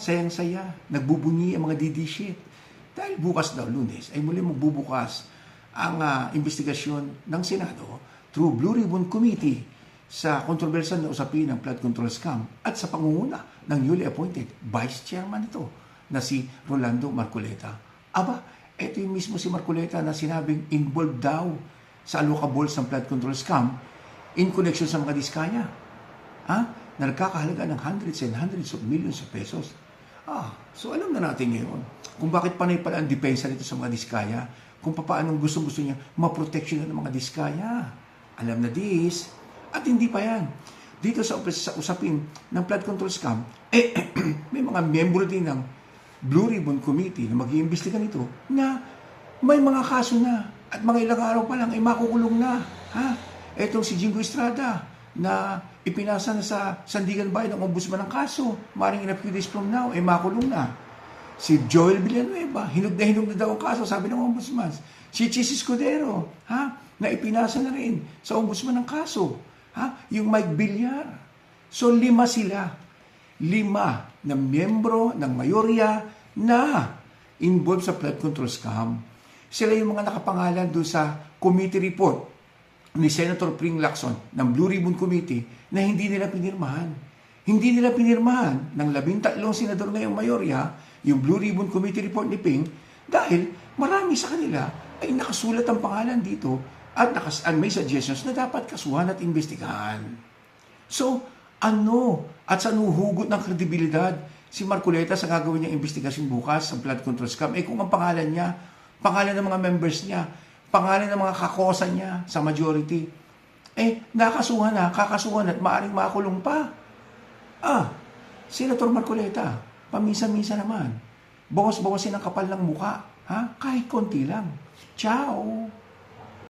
sayang-saya, nagbubunyi ang mga DD shit. Dahil bukas daw, Lunes, ay muli magbubukas ang investigasyon ng Senado through Blue Ribbon Committee sa kontrobersyal na usapin ng flood control scam at sa pangunguna ng newly appointed Vice Chairman ito na si Rolando Marcoleta. Aba, ito yung mismo si Marcoleta na sinabing involved daw sa alokables ng flood control scam in connection sa mga diskaya. Na nagkakahalaga ng hundreds and hundreds of millions of pesos. So alam na natin ngayon kung bakit panay pala ang depensa nito sa mga diskaya, kung paano gusto niya maproteksyon ng mga diskaya. Alam na this. At hindi pa yan. Dito sa usapin ng flood control scam, may mga membro din ng Blue Ribbon Committee na mag-iimbestiga nito na may mga kaso na at mga ilang araw pa lang ay makukulong na. Etong si Jingo Estrada na ipinasa na sa Sandigan Bayan ng ombudsman ng kaso. Maring in a few days from now, ay makulong na. Si Joel Villanueva, hinog na daw ang kaso, sabi ng ombudsman. Si Chis Escudero, na ipinasa na rin sa ombudsman ng kaso. Yung Mike Villar. So 5 sila. 5 na miyembro ng mayorya na involved sa flood control scam. Sila yung mga nakapangalan doon sa committee report ni Senator Pring Lacson ng Blue Ribbon Committee na hindi nila pinirmahan. Hindi nila pinirmahan ng 13 senador ngayong mayorya yung Blue Ribbon Committee report ni Ping dahil marami sa kanila ay nakasulat ang pangalan dito at may suggestions na dapat kasuhan at investigahan. So, at saan huhugot ng kredibilidad si Marcoleta sa gagawin niyang investigasyon bukas sa flood control scam? Kung ang pangalan niya, pangalan ng mga members niya, pangalan ng mga kakosa niya sa majority, kakasuhan at maaaring makulong pa. Senator Marcoleta, paminsan-minsan naman, bawas-bawasin ang kapal ng muka, kahit konti lang. Ciao!